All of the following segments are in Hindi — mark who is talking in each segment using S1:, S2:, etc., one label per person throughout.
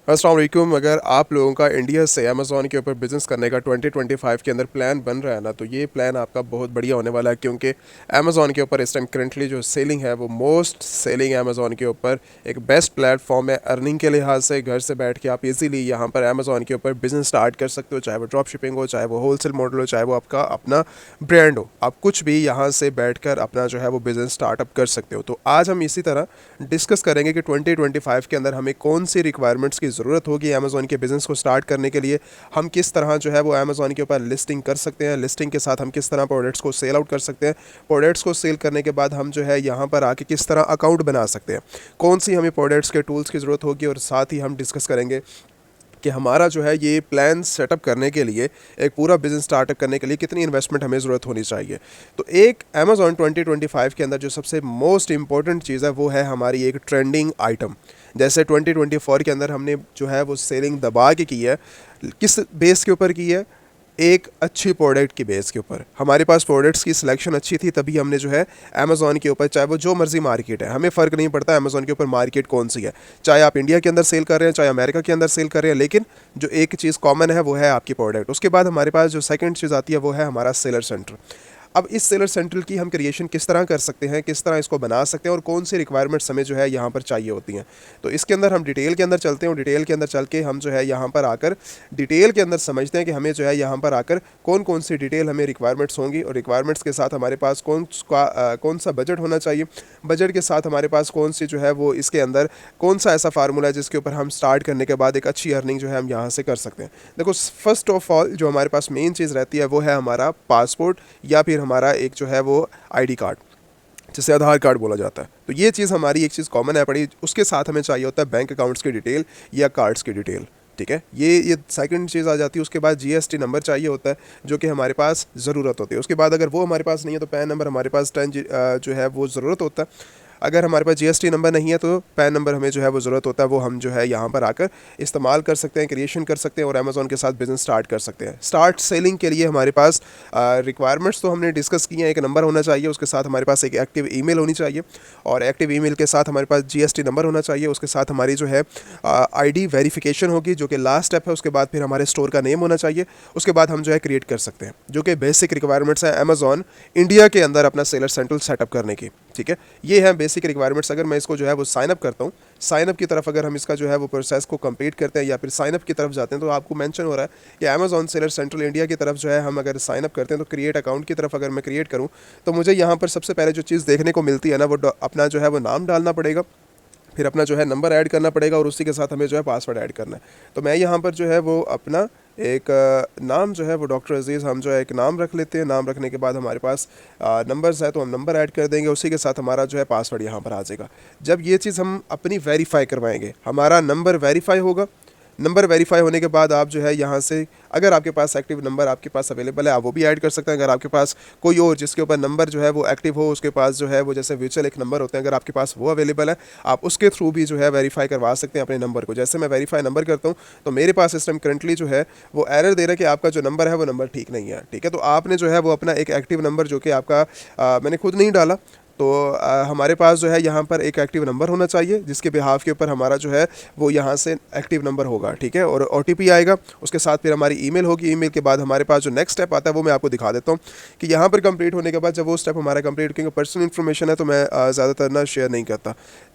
S1: अस्सलाम वालेकुम। अगर आप लोगों का इंडिया से अमेज़ॉन के ऊपर बिज़नेस करने का 2025 के अंदर प्लान बन रहा है ना, तो ये प्लान आपका बहुत बढ़िया होने वाला है, क्योंकि अमेज़ॉन के ऊपर इस टाइम करंटली जो सेलिंग है वो मोस्ट सेलिंग अमेज़ॉन के ऊपर एक बेस्ट प्लेटफॉर्म है अर्निंग के लिहाज से। घर से बैठ के आप इजीली यहाँ पर अमेज़ॉन के ऊपर बिज़नेस स्टार्ट कर सकते हो, चाहे वो ड्रॉप शिपिंग हो, चाहे वो होलसेल मॉडल हो, चाहे वो आपका अपना ब्रांड हो। आप कुछ भी यहाँ से बैठकर अपना जो है वो बिज़नेस स्टार्टअप कर सकते हो। तो आज हम इसी तरह डिस्कस करेंगे कि 2025 के अंदर हमें कौन सी रिक्वायरमेंट्स की ज़रूरत होगी अमेज़ॉन के बिज़नेस को स्टार्ट करने के लिए। हम किस तरह जो है वो अमेज़ॉन के ऊपर लिस्टिंग कर सकते हैं, लिस्टिंग के साथ हम किस तरह प्रोडक्ट्स को सेल आउट कर सकते हैं, प्रोडक्ट्स को सेल करने के बाद हम जो है यहाँ पर आके किस तरह अकाउंट बना सकते हैं, कौन सी हमें प्रोडक्ट्स के टूल्स की ज़रूरत होगी, और साथ ही हम डिस्कस करेंगे कि हमारा जो है ये प्लान सेटअप करने के लिए, एक पूरा बिजनेस स्टार्टअप करने के लिए कितनी इन्वेस्टमेंट हमें ज़रूरत होनी चाहिए। तो एक अमेज़ॉन 2025 के अंदर जो सबसे मोस्ट इंपॉर्टेंट चीज़ है वो है हमारी एक ट्रेंडिंग आइटम। जैसे 2024 के अंदर हमने जो है वो सेलिंग दबा के की है, किस बेस के ऊपर की है, एक अच्छी प्रोडक्ट की बेस के ऊपर। हमारे पास प्रोडक्ट्स की सिलेक्शन अच्छी थी, तभी हमने जो है अमेज़ॉन के ऊपर, चाहे वो जो मर्जी मार्केट है, हमें फ़र्क नहीं पड़ता अमेज़ॉन के ऊपर मार्केट कौन सी है, चाहे आप इंडिया के अंदर सेल कर रहे हैं, चाहे अमेरिका के अंदर सेल कर रहे हैं, लेकिन जो एक चीज़ कॉमन है वो है आपकी प्रोडक्ट। उसके बाद हमारे पास जो सेकंड चीज़ आती है वो है हमारा सेलर सेंटर। अब इस सेलर सेंट्रल की हम क्रिएशन किस तरह कर सकते हैं, किस तरह इसको बना सकते हैं, और कौन सी रिक्वायरमेंट्स हमें जो है यहाँ पर चाहिए होती हैं। तो इसके अंदर हम डिटेल के अंदर चलते हैं, और डिटेल के अंदर चल के हम जो है यहाँ पर आकर डिटेल के अंदर समझते हैं कि हमें जो है यहाँ पर आकर कौन कौन सी डिटेल हमें रिक्वायरमेंट्स होंगी, और रिक्वायरमेंट्स के साथ हमारे पास कौन सा बजट होना चाहिए, बजट के साथ हमारे पास कौन सी जो है वो इसके अंदर कौन सा ऐसा फार्मूला है जिसके ऊपर हम स्टार्ट करने के बाद एक अच्छी अर्निंग जो है हम यहाँ से कर सकते हैं। देखो, फर्स्ट ऑफ ऑल जो हमारे पास मेन चीज़ रहती है वो है हमारा पासपोर्ट, या फिर हमारा एक जो है वो आईडी कार्ड, जिसे आधार कार्ड बोला जाता है। तो ये चीज़ हमारी एक चीज़ कॉमन है पड़ी। उसके साथ हमें चाहिए होता है बैंक अकाउंट्स की डिटेल या कार्ड्स की डिटेल। ठीक है, ये सेकंड चीज़ आ जाती है। उसके बाद जीएसटी नंबर चाहिए होता है, जो कि हमारे पास ज़रूरत होती है। उसके बाद अगर वो हमारे पास नहीं है तो पैन नंबर हमारे पास जो है वो ज़रूरत होता है। अगर हमारे पास जीएसटी नंबर नहीं है तो पैन नंबर हमें जो है वो ज़रूरत होता है, वो हम जो है यहाँ पर आकर इस्तेमाल कर सकते हैं, क्रिएशन कर सकते हैं, और अमेज़ॉन के साथ बिज़नेस स्टार्ट कर सकते हैं। स्टार्ट सेलिंग के लिए हमारे पास रिक्वायरमेंट्स तो हमने डिस्कस की हैं। एक नंबर होना चाहिए, उसके साथ हमारे पास एक एक्टिव ईमेल होनी चाहिए, और एक्टिव ईमेल के साथ हमारे पास जीएसटी नंबर होना चाहिए। उसके साथ हमारी जो है आईडी वेरिफिकेशन होगी, जो कि लास्ट स्टेप है। उसके बाद फिर हमारे स्टोर का नेम होना चाहिए। उसके बाद हम जो है क्रिएट कर सकते हैं, जो कि बेसिक रिक्वायरमेंट्स है अमेज़ॉन इंडिया के अंदर अपना सेलर सेंट्रल सेटअप करने की। ठीक है, ये है बेसिक रिक्वायरमेंट्स। अगर मैं इसको जो है वो साइन अप करता हूँ, साइन अप की तरफ अगर हम इसका जो है वो प्रोसेस को कंप्लीट करते हैं, या फिर साइन अप की तरफ जाते हैं, तो आपको मेंशन हो रहा है कि अमेज़ॉन सेलर सेंट्रल इंडिया की तरफ जो है हम अगर साइन अप करते हैं, तो क्रिएट अकाउंट की तरफ अगर मैं क्रिएट करूँ, तो मुझे यहाँ पर सबसे पहले जो चीज़ देखने को मिलती है ना, वो अपना जो है वो नाम डालना पड़ेगा, फिर अपना जो है नंबर ऐड करना पड़ेगा, और उसी के साथ हमें जो है पासवर्ड ऐड करना है। तो मैं यहाँ पर जो है वो अपना एक नाम जो है वो डॉक्टर अजीज़ हम जो है एक नाम रख लेते हैं। नाम रखने के बाद हमारे पास नंबर्स है, तो हम नंबर ऐड कर देंगे, उसी के साथ हमारा जो है पासवर्ड यहाँ पर आ जाएगा। जब ये चीज़ हम अपनी वेरीफाई करवाएंगे, हमारा नंबर वेरीफाई होगा। नंबर वेरीफाई होने के बाद आप जो है यहाँ से, अगर आपके पास एक्टिव नंबर आपके पास अवेलेबल है, आप वो भी ऐड कर सकते हैं। अगर आपके पास कोई और जिसके ऊपर नंबर जो है वो एक्टिव हो, उसके पास जो है वो जैसे वर्चुअल एक नंबर होते हैं, अगर आपके पास वो अवेलेबल है, आप उसके थ्रू भी जो है वेरीफाई करवा सकते हैं अपने नंबर को। जैसे मैं वेरीफाई नंबर करता हूँ, तो मेरे पास इस टाइम करंटली जो है वो एरर दे रहा है कि आपका जो नंबर है वो नंबर ठीक नहीं है। ठीक है, तो आपने जो है वो अपना एक एक्टिव नंबर, जो कि आपका मैंने खुद नहीं डाला, तो हमारे पास जो है यहाँ पर एक एक्टिव नंबर होना चाहिए, जिसके बिहाफ के ऊपर हमारा जो है वो यहाँ से एक्टिव नंबर होगा। ठीक है, और ओटीपी आएगा, उसके साथ फिर हमारी ईमेल होगी। ईमेल के बाद हमारे पास जो नेक्स्ट स्टेप आता है वो मैं आपको दिखा देता हूँ कि यहाँ पर कंप्लीट होने के बाद जब वो स्टेप हमारा कंप्लीट, क्योंकि पर्सनल इन्फॉर्मेशन है तो मैं ज़्यादातर ना शेयर नहीं करता।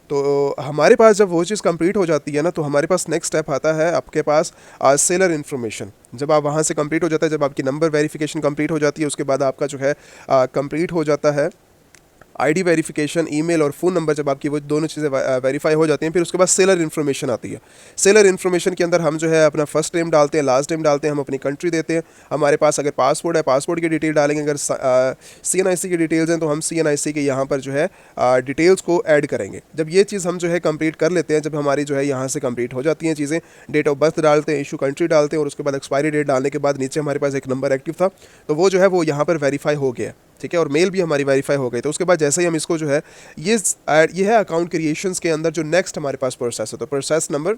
S1: तो हमारे पास जब वो चीज़ कंप्लीट हो जाती है ना, तो हमारे पास नेक्स्ट स्टेप आता है आपके पास सेलर इन्फॉर्मेशन। जब आप वहाँ से कंप्लीट हो जाता है, जब आपकी नंबर वेरिफिकेशन कंप्लीट हो जाती है, उसके बाद आपका जो है कंप्लीट हो जाता है आईडी वेरिफिकेशन, ईमेल और फ़ोन नंबर। जब आपकी वो दोनों चीज़ें वेरीफाई हो जाती हैं, फिर उसके बाद सेलर इन्फॉर्मेशन आती है। सेलर इन्फॉर्मेशन के अंदर हम जो है अपना फर्स्ट नेम डालते हैं, लास्ट नेम डालते हैं, हम अपनी कंट्री देते हैं। हमारे पास अगर पासपोर्ट है, पासपोर्ट की डिटेल डालेंगे। अगर सीएनआईसी की डिटेल्स हैं, तो हम सीएनआईसी के यहाँ पर जो है डिटेल्स को ऐड करेंगे। जब ये चीज़ हम जो है कंप्लीट कर लेते हैं, जब हमारी जो है यहाँ से कंप्लीट हो जाती हैं चीज़ें, डेट ऑफ बर्थ डालते हैं, इशू कंट्री डालते हैं, और उसके बाद एक्सपायरी डेट डालने के बाद नीचे हमारे पास एक नंबर एक्टिव था, तो वो जो है वो यहाँ पर वेरीफाई हो गया। ठीक है, और मेल भी हमारी वेरीफाई हो गई। तो उसके बाद जैसे ही हम इसको जो है ये है अकाउंट क्रिएशंस के अंदर जो नेक्स्ट हमारे पास प्रोसेस है। तो प्रोसेस नंबर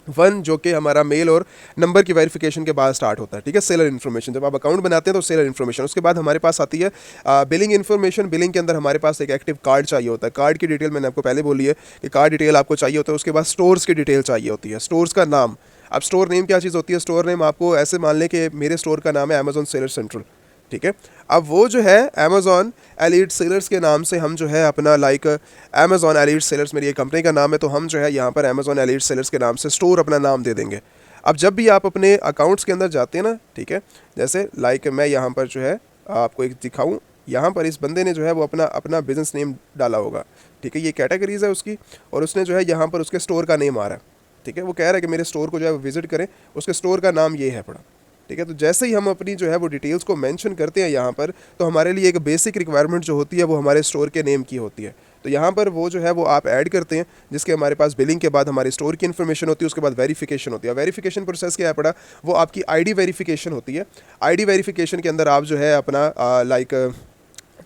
S1: वन जो कि हमारा मेल और नंबर की वेरिफिकेशन के बाद स्टार्ट होता है, ठीक है। सेलर इन्फॉर्मेशन, जब आप अकाउंट बनाते हैं तो सेलर इन्फॉर्मेशन, उसके बाद हमारे पास आती है बिलिंग इन्फॉर्मेशन। बिलिंग के अंदर हमारे पास एक एक्टिव कार्ड चाहिए होता है। कार्ड की डिटेल मैंने आपको पहले बोली है कि कार्ड डिटेल आपको चाहिए होता है। उसके बाद स्टोर्स की डिटेल चाहिए होती है, स्टोर्स का नाम। अब स्टोर नेम क्या चीज़ होती है? स्टोर नेम आपको ऐसे मान लें कि मेरे स्टोर का नाम है अमेजोन सेलर सेंट्रल, ठीक है। अब वो जो है अमेजोन एलीट सेलर्स के नाम से हम जो है अपना लाइक अमेजोन एलीट सेलर्स, मेरी ये कंपनी का नाम है, तो हम जो है यहाँ पर अमेजोन एलीट सेलर्स के नाम से स्टोर अपना नाम दे देंगे। अब जब भी आप अपने अकाउंट्स के अंदर जाते हैं ना, ठीक है, जैसे लाइक मैं यहाँ पर जो है आपको एक दिखाऊँ, यहाँ पर इस बंदे ने जो है वो अपना अपना बिजनेस नेम डाला होगा, ठीक है, ये कैटेगरीज है उसकी, और उसने जो है यहाँ पर उसके स्टोर का नेम आ रहा है, ठीक है। वो कह रहा है कि मेरे स्टोर को जो है वो विजिट करें, उसके स्टोर का नाम ये है पड़ा, ठीक है। तो जैसे ही हम अपनी जो है वो डिटेल्स को मेंशन करते हैं यहाँ पर, तो हमारे लिए एक बेसिक रिक्वायरमेंट जो होती है वो हमारे स्टोर के नेम की होती है। तो यहाँ पर वो जो है वो आप ऐड करते हैं, जिसके हमारे पास बिलिंग के बाद हमारे स्टोर की इन्फॉर्मेशन होती है, उसके बाद वेरिफिकेशन होती है। वेरिफिकेशन प्रोसेस क्या है पड़ा? वो आपकी आईडी वेरिफिकेशन होती है। आईडी वेरिफिकेशन के अंदर आप जो है अपना लाइक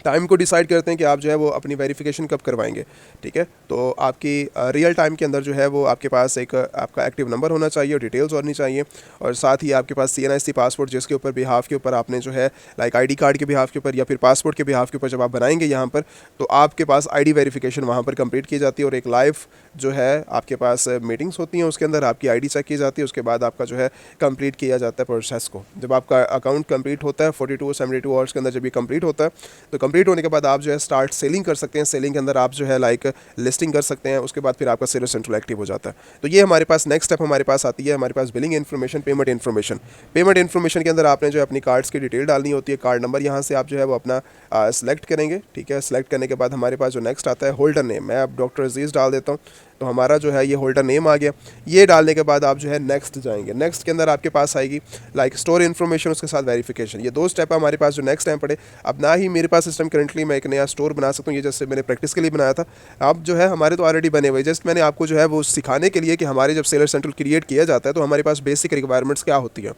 S1: टाइम को डिसाइड करते हैं कि आप जो है वो अपनी वेरिफिकेशन कब करवाएंगे, ठीक है। तो आपकी रियल टाइम के अंदर जो है वो आपके पास एक आपका एक्टिव नंबर होना चाहिए और डिटेल्स होनी चाहिए, और साथ ही आपके पास CNIC पासपोर्ट, जिसके ऊपर बिहाफ के ऊपर आपने जो है लाइक आईडी कार्ड के बिहाफ के ऊपर या फिर पासपोर्ट के बिहाफ के ऊपर जब आप बनाएंगे यहाँ पर, तो आपके पास आईडी वेरिफिकेशन वहाँ पर कंप्लीट की जाती है, और एक लाइव जो है आपके पास मीटिंग्स होती हैं, उसके अंदर आपकी आईडी चेक की जाती है, उसके बाद आपका जो है कंप्लीट किया जाता है प्रोसेस को। जब आपका अकाउंट कंप्लीट होता है 42 72 आवर्स के अंदर जब ये कंप्लीट होता है, तो कंप्लीट होने के बाद आप जो है स्टार्ट सेलिंग कर सकते हैं। सेलिंग के अंदर आप जो है लाइक लिस्टिंग कर सकते हैं, उसके बाद फिर आपका सेलर सेंट्रल एक्टिव हो जाता है। तो ये हमारे पास नेक्स्ट स्टेप हमारे पास आती है, हमारे पास billing information, payment information. Payment information के अंदर आपने जो है अपनी कार्ड्स की डिटेल डालनी होती है, कार्ड नंबर यहाँ से आप जो है वो अपना सेलेक्ट करेंगे, ठीक है। सेलेक्ट करने के बाद हमारे पास जो नेक्स्ट आता है होल्डर नेम, मैं अब डॉक्टर अजीज़ डाल देता हूँ, तो हमारा जो है ये होल्डर नेम आ गया। ये डालने के बाद आप जो है नेक्स्ट जाएंगे। नेक्स्ट के अंदर आपके पास आएगी लाइक स्टोर इन्फॉर्मेशन, उसके साथ वेरिफिकेशन। ये दो स्टेप हमारे पास जो नेक्स्ट टाइम पड़े। अब ना ही मेरे पास सिस्टम करंटली मैं एक नया स्टोर बना सकता हूँ, ये जैसे मैंने प्रैक्टिस के लिए बनाया था। अब जो है हमारे तो ऑलरेडी बने हुए, जस्ट मैंने आपको जो है वो सिखाने के लिए कि हमारे जब सेलर सेंट्रल क्रिएट किया जाता है तो हमारे पास बेसिक रिक्वायरमेंट्स क्या होती है,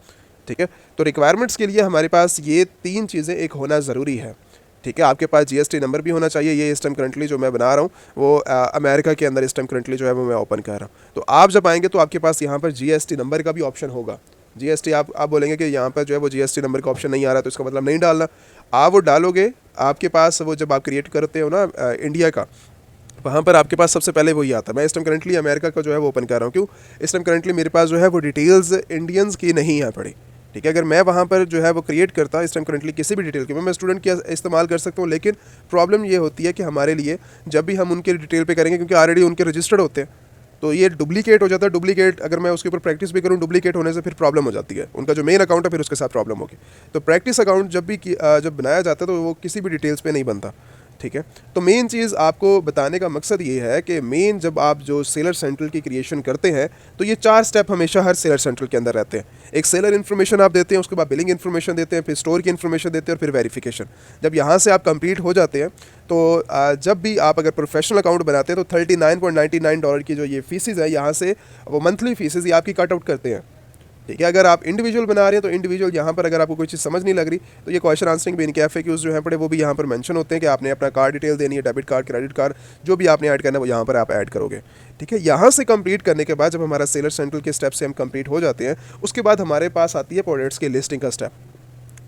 S1: ठीक है। तो रिक्वायरमेंट्स के लिए हमारे पास ये 3 चीज़ें एक होना ज़रूरी है, ठीक है। आपके पास GST नंबर भी होना चाहिए। ये इस टाइम करंटली जो मैं बना रहा हूँ वो अमेरिका के अंदर इस टाइम करंटली जो है वो मैं ओपन कर रहा हूँ। तो आप जब आएंगे तो आपके पास यहाँ पर GST नंबर का भी ऑप्शन होगा। GST आप बोलेंगे कि यहाँ पर जो है वो GST नंबर का ऑप्शन नहीं आ रहा, तो इसका मतलब नहीं डालना। आप वो डालोगे, आपके पास वो जब आप क्रिएट करते हो ना इंडिया का, वहाँ पर आपके पास सबसे पहले वही आता है। मैं इस टाइम करंटली अमेरिका का जो है वो ओपन कर रहा हूँ। क्यों? इस टाइम करंटली मेरे पास जो है वो डिटेल्स इंडियंस की नहीं है पड़ी, ठीक है। अगर मैं वहाँ पर जो है वो क्रिएट करता इस टाइम करंटली किसी भी डिटेल की, मैं स्टूडेंट की इस्तेमाल कर सकता हूँ, लेकिन प्रॉब्लम ये होती है कि हमारे लिए जब भी हम उनके डिटेल पे करेंगे, क्योंकि ऑलरेडी उनके रजिस्टर्ड होते हैं, तो ये डुप्लीकेट हो जाता है। डुप्लीकेट अगर मैं उसके ऊपर प्रैक्टिस भी करूँ, डुप्लीकेट होने से फिर प्रॉब्लम हो जाती है। उनका जो मेन अकाउंट है फिर उसके साथ प्रॉब्लम होगी। तो प्रैक्टिस अकाउंट जब बनाया जाता है तो वो किसी भी डिटेल्स पे नहीं बनता, ठीक है। तो मेन चीज़ आपको बताने का मकसद ये है कि मेन जब आप जो सेलर सेंट्रल की क्रिएशन करते हैं तो ये 4 स्टेप हमेशा हर सेलर सेंट्रल के अंदर रहते हैं। एक सेलर इन्फॉर्मेशन आप देते हैं, उसके बाद बिलिंग इन्फॉर्मेशन देते हैं, फिर स्टोर की इन्फॉर्मेशन देते हैं, और फिर वेरिफिकेशन। जब यहाँ से आप कंप्लीट हो जाते हैं तो जब भी आप अगर प्रोफेशनल अकाउंट बनाते हैं तो $39.99 की जो ये फीसेज है यहाँ से वो मंथली फीसेज ये आपकी कट आउट करते हैं, ठीक है। अगर आप इंडिविजुअल बना रहे हैं तो इंडिविजुअल यहाँ पर अगर आपको कोई चीज़ समझ नहीं लग रही तो ये क्वेश्चन आंसरिंग भी, इनके FAQs जो हैं पड़े वो भी यहाँ पर मेंशन होते हैं कि आपने अपना कार्ड डिटेल देनी है, डेबिट कार्ड, क्रेडिट कार्ड, जो भी आपने ऐड करना है वो यहाँ पर आप ऐड करोगे, ठीक है। यहाँ से कंप्लीट करने के बाद जब हमारा सेलर सेंट्रल के स्टेप से हम कंप्लीट हो जाते हैं, उसके बाद हमारे पास आती है प्रोडक्ट्स की लिस्टिंग का स्टेप।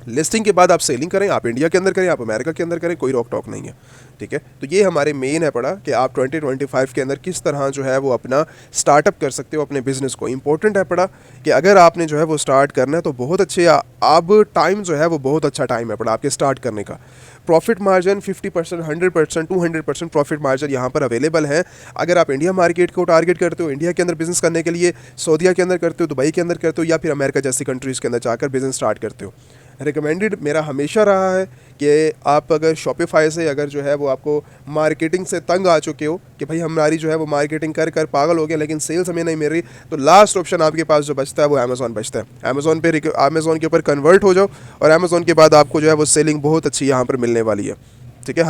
S1: लिस्टिंग के बाद आप सेलिंग करें, आप इंडिया के अंदर करें, आप अमेरिका के अंदर करें, कोई रोक टोक नहीं है, ठीक है। तो ये हमारे मेन है पड़ा कि आप 2025 के अंदर किस तरह जो है वो अपना स्टार्टअप कर सकते हो अपने बिजनेस को। इंपॉर्टेंट है पड़ा कि अगर आपने जो है वो स्टार्ट करना है तो बहुत अच्छे अब टाइम जो है वो बहुत अच्छा टाइम है पड़ा आपके स्टार्ट करने का। प्रॉफिट मार्जिन 50%, 100%, 200% प्रॉफिट मार्जिन यहाँ पर अवेलेबल है। अगर आप इंडिया मार्केट को टारगेट करते हो, इंडिया के अंदर बिजनेस करने के लिए, सऊदीया के अंदर करते हो, दुबई के अंदर करते हो, या फिर अमेरिका जैसी कंट्रीज़ के अंदर जाकर बिजनेस स्टार्ट करते हो, रिकमेंडेड मेरा हमेशा रहा है कि आप अगर शॉपिफाई से अगर जो है वो आपको मार्केटिंग से तंग आ चुके हो कि भाई हमारी जो है वो मार्केटिंग कर कर पागल हो गया लेकिन सेल्स हमें नहीं मिल रही, तो लास्ट ऑप्शन आपके पास जो बचता है वो अमेज़ॉन बचता है। अमेज़ॉन के ऊपर कन्वर्ट हो जाओ और अमेज़ॉन के बाद आपको जो है वो सेलिंग बहुत अच्छी यहाँ पर मिलने वाली है, ठीक है।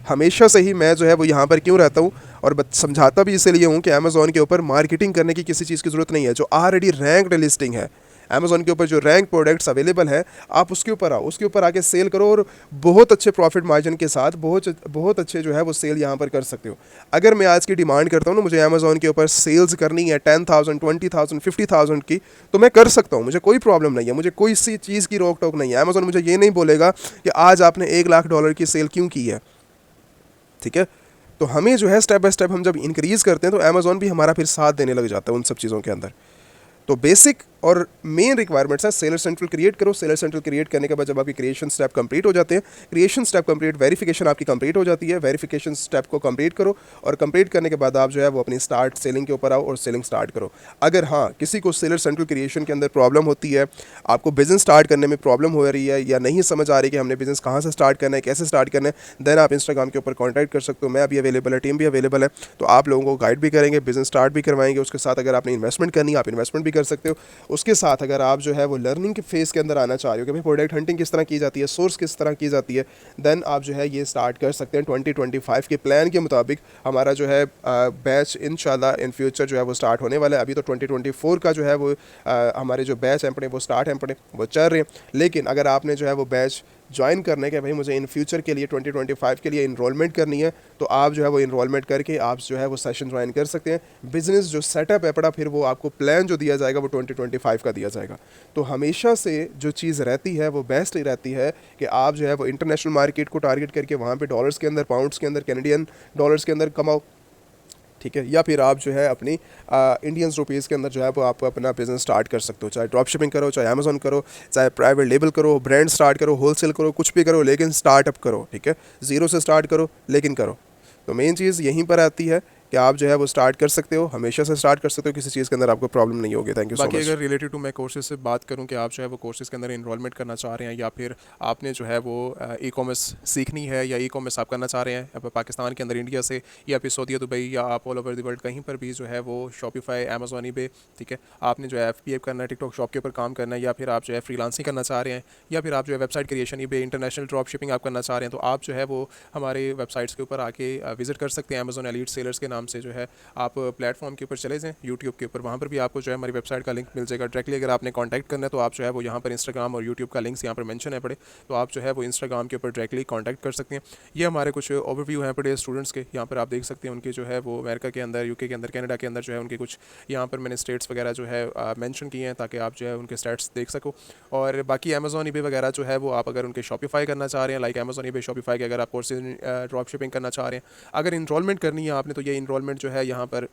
S1: हमेशा से ही मैं जो है वो यहाँ पर क्यों रहता हूँ और समझाता भी इसीलिए हूँ कि अमेज़ॉन के ऊपर मार्केटिंग करने की किसी चीज़ की ज़रूरत नहीं है। जो ऑलरेडी रैंक्ड लिस्टिंग है, अमेज़ॉन के ऊपर जो रैंक प्रोडक्ट्स अवेलेबल है, आप उसके ऊपर आओ, उसके ऊपर आके सेल करो और बहुत अच्छे प्रॉफिट मार्जिन के साथ बहुत बहुत अच्छे जो है वो सेल यहाँ पर कर सकते हो। अगर मैं आज की डिमांड करता हूँ ना, मुझे अमेज़ॉन के ऊपर सेल्स करनी है 10,000 20,000 50,000 की, तो मैं कर सकता हूँ, मुझे कोई प्रॉब्लम नहीं है, मुझे कोई सी चीज़ की रोक टोक नहीं है। अमेज़ॉन मुझे ये नहीं बोलेगा कि आज आपने $1,00,000 की सेल क्यों की है, ठीक है। तो हमें जो है स्टेप बाय स्टेप हम जब इंक्रीज़ करते हैं तो अमेज़ॉन भी हमारा फिर साथ देने लग जाता है उन सब चीज़ों के अंदर। तो बेसिक और मेन रिक्वायरमेंट्स है, सेलर सेंट्रल क्रिएट करो। सेलर सेंट्रल क्रिएट करने के बाद जब आपकी क्रिएशन स्टेप कंप्लीट हो जाते हैं, क्रिएशन स्टेप कंप्लीट, वेरिफिकेशन आपकी कंप्लीट हो जाती है, वेरिफिकेशन स्टेप को कंप्लीट करो और कंप्लीट करने के बाद आप जो है वो अपनी स्टार्ट सेलिंग के ऊपर आओ और सेलिंग स्टार्ट करो। अगर हाँ किसी को सेलर सेंट्रल क्रिएशन के अंदर प्रॉब्लम होती है, आपको बिजनेस स्टार्ट करने में प्रॉब्लम हो रही है या नहीं समझ आ रही कि हमने बिजनेस कहाँ से स्टार्ट करना है, कैसे स्टार्ट करना है, देन आप इंस्टाग्राम के ऊपर कॉन्टैक्ट कर सकते हो। मैं अभी अवेलेबल है, टीम भी अवेलेबल है, तो आप लोगों को गाइड भी करेंगे, बिजनेस स्टार्ट भी करवाएंगे। उसके साथ अगर आपने इन्वेस्टमेंट करनी है, आप इन्वेस्टमेंट भी कर सकते हो। उसके साथ अगर आप जो है वो लर्निंग के फेज़ के अंदर आना चाह रहे हो कि भाई प्रोडक्ट हंटिंग किस तरह की जाती है, सोर्स किस तरह की जाती है, देन आप जो है ये स्टार्ट कर सकते हैं। 2025 के प्लान के मुताबिक हमारा जो है बैच इंशाल्लाह इन फ्यूचर जो है वो स्टार्ट होने वाला है। अभी तो 2024 का जो है वो हमारे जो बैच हैं पड़े वो स्टार्ट हैं पड़े वो चल रहे हैं, लेकिन अगर आपने जो है वो बैच ज्वाइन करने के भाई मुझे इन फ्यूचर के लिए 2025 के लिए इनरोलमेंट करनी है, तो आप जो है वो इनरोलमेंट करके आप जो है वो सेशन ज्वाइन कर सकते हैं। बिजनेस जो सेटअप है पड़ा, फिर वो आपको प्लान जो दिया जाएगा वो 2025 का दिया जाएगा। तो हमेशा से जो चीज़ रहती है वो बेस्ट ही रहती है कि आप जो है वो इंटरनेशनल मार्केट को टारगेट करके वहाँ पे डॉलर्स के अंदर, पाउंड्स के अंदर, कैनेडियन डॉलर्स के अंदर कमाओ, ठीक है। या फिर आप जो है अपनी इंडियन रुपीज़ के अंदर जो है वो आप अपना बिजनेस स्टार्ट कर सकते हो, चाहे ड्रॉप शिपिंग करो, चाहे अमेज़ॉन करो, चाहे प्राइवेट लेबल करो, ब्रांड स्टार्ट करो, होलसेल करो, कुछ भी करो, लेकिन स्टार्टअप करो, ठीक है। ज़ीरो से स्टार्ट करो लेकिन करो। तो मेन चीज़ यहीं पर आती है कि आप जो है वो स्टार्ट कर सकते हो, हमेशा से स्टार्ट कर सकते हो, किसी चीज़ के अंदर आपको प्रॉब्लम नहीं होगी। Thank you so much.
S2: बाकी अगर रिलेटेड टू मैं कोर्सेज से बात करूं कि आप जो है वो कोर्सेज़ के अंदर इनरोलमेंट करना चाह रहे हैं या फिर आपने जो है वो ई कॉमर्स सीखनी है या ई कॉमर्स आप करना चाह रहे हैं अब पाकिस्तान के अंदर, इंडिया से, या फिर सऊदी दुबई, या आप ऑल ओवर द वर्ल्ड कहीं पर भी जो है वो शॉपिफाई, अमेज़ॉन, ईबे, ठीक है, आपने जो है FBA करना है, टिकटॉक शॉप के ऊपर काम करना है, या फिर आप जो है फ्रीलांसिंग करना चाह रहे हैं, या फिर आप जो है website creation, eBay, international drop shipping आप करना चाह रहे हैं, तो आप जो है वो हमारे वेबसाइट्स के ऊपर आके विजिट कर सकते हैं। अमेज़ॉन एलीट सेलर्स के नाम से जो है आप प्लेटफॉर्म के ऊपर चले जाएँ, यूट्यूब के ऊपर, वहाँ पर भी आपको जो है हमारी वेबसाइट का लिंक मिल जाएगा डायरेक्टली। अगर आपने कांटेक्ट करना है तो आप जो है वो यहाँ पर इंस्टाग्राम और यूट्यूब का लिंक्स यहाँ पर मेंशन है पड़े, तो आप जो है वो इंस्टाग्राम के ऊपर डायरेक्टली कांटेक्ट कर सकते हैं। ये हमारे कुछ ओवरव्यू हैं पड़े स्टूडेंट्स के, यहाँ पर आप देख सकते हैं उनके जो है वो अमेरिका के अंदर, यूके के अंदर, कनाडा के अंदर जो है उनके कुछ यहाँ पर मैंने स्टेट्स वगैरह जो है मेंशन किए हैं ताकि आप जो है उनके स्टेट्स देख सको। और बाकी अमेज़ॉन, ईबे वगैरह जो है वो आप अगर उनके शॉपिफाई करना चाह रहे हैं, लाइक अमेज़ॉन, ईबे, शॉपिफाई के अगर आप कोर्सेज ड्रॉप शिपिंग करना चाह रहे हैं, अगर इनरोलमेंट करनी है आपने, तो ये इनरोलमेंट जो है यहाँ पर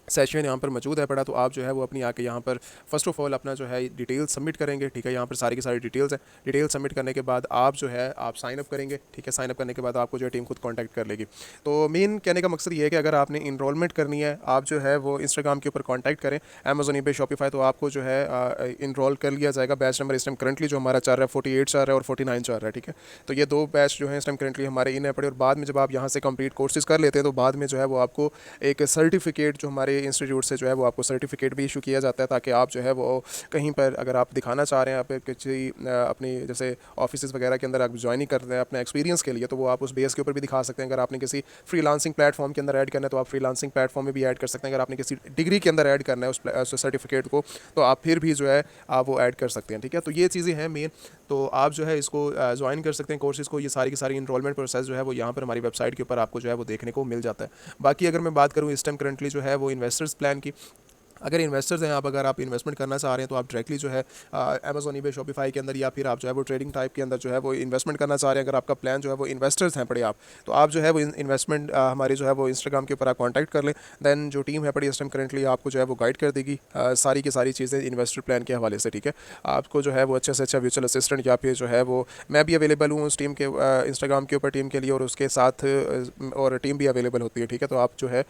S2: सेशन यहाँ पर मौजूद है पड़ा, तो आप जो है वो अपनी आके यहाँ पर फर्स्ट ऑफ ऑल अपना जो है डिटेल्स सबमिट करेंगे, ठीक है। यहाँ पर सारी की सारी डिटेल्स हैं। डिटेल्स सबमिट करने के बाद आप जो है आप साइन अप करेंगे, ठीक है। साइन अप करने के बाद आपको जो है टीम खुद कांटेक्ट कर लेगी। तो मेन कहने का मकसद ये है कि अगर आपने इनरोलमेंट करनी है, आप जो है वो इंस्टाग्राम के ऊपर कॉन्टैक्ट करें, अमेज़ॉन, ईबे, शॉपिफाई, तो आपको जो है इनरोल कर लिया जाएगा। बैच नंबर इस टाइम करंटली जो हमारा चल रहा है 48 चल रहा है और 49 चल रहा है, ठीक है। तो ये दो बैच जो है इस टाइम करंटली हमारे इन है पड़े, और बाद में जब आप यहाँ से कंप्लीट कोर्सेज कर लेते हैं तो बाद में जो है वो आपको एक सर्टिफिकेट जो हमारे इंस्टीट्यूट से जो है वो आपको सर्टिफिकेट भी इशू किया जाता है, ताकि आप जो है वो कहीं पर अगर आप दिखाना चाह रहे हैं, आप किसी अपनी जैसे ऑफिस वगैरह के अंदर आप ज्वाइनिंग कर रहे हैं अपने एक्सपीरियंस के लिए, तो वो आप उस बेस के ऊपर भी दिखा सकते हैं। अगर आपने किसी फ्रीलांसिंग प्लेटफॉर्म के अंदर ऐड करना है तो आप फ्रीलांसिंग प्लेटफॉर्म में भी ऐड कर सकते हैं। अगर आपने किसी डिग्री के अंदर ऐड करना है उस सर्टिफिकेट को, तो आप फिर भी जो है आप वो ऐड कर सकते हैं, ठीक है। तो ये चीज़ें हैं मेन, तो आप जो है इसको ज्वाइन कर सकते हैं कोर्सेज़ को। ये सारी की सारी इनरोलमेंट प्रोसेस जो है वो यहाँ पर हमारी वेबसाइट के ऊपर आपको जो है वो देखने को मिल जाता है। बाकी अगर मैं बात करूँ इस टाइम करंटली जो है वो इन्वेस्टर्स प्लान की, अगर इन्वेस्टर्स हैं आप, अगर आप इन्वेस्टमेंट करना चाह रहे हैं तो आप डायरेक्टली जो है अमेज़ॉन, ईबे, शॉपिफाई के अंदर, या फिर आप जो है वो ट्रेडिंग टाइप के अंदर जो है वो इन्वेस्टमेंट करना चाह रहे हैं, अगर आपका प्लान जो है वो इन्वेस्टर्स हैं पड़े आप, तो आप जो है वो इन्वेस्टमेंट हमारी जो है वो इंस्टाग्राम के ऊपर आप कॉन्टैक्ट कर लें। दैन जो टीम है पड़ी इस टाइम करंटली आपको जो है वो गाइड कर देगी सारी की सारी चीज़ें इन्वेस्टर प्लान के हवाले से, ठीक है। आपको जो है वो अच्छे से अच्छा वर्चुअल असिस्टेंट, या फिर जो है वो मैं भी अवेलेबल हूँ उस टीम के इंस्टाग्राम के ऊपर टीम के लिए, और उसके साथ और टीम भी अवेलेबल होती है, ठीक है। तो आप जो है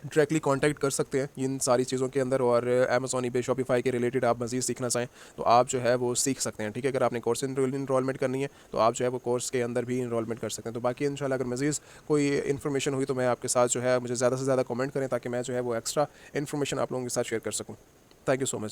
S2: डायरेक्टली कांटेक्ट कर सकते हैं इन सारी चीज़ों के अंदर। और अमेज़ॉन, ईबे, शॉपिफाई के रिलेटेड आप मज़ीद सीखना चाहें तो आप जो है वो सीख सकते हैं, ठीक है। अगर आपने कोर्स इनरोलमेंट करनी है तो आप जो है वो कोर्स के अंदर भी इनरोलमेंट कर सकते हैं। तो बाकी इंशाल्लाह अगर मज़ीद कोई इन्फॉर्मेशन हुई तो मैं आपके साथ जो है, मुझे ज़्यादा से ज़्यादा कमेंट करें ताकि मैं जो है वो एक्स्ट्रा इन्फॉर्मेशन आप लोगों के साथ शेयर कर सकूँ। Thank you so much.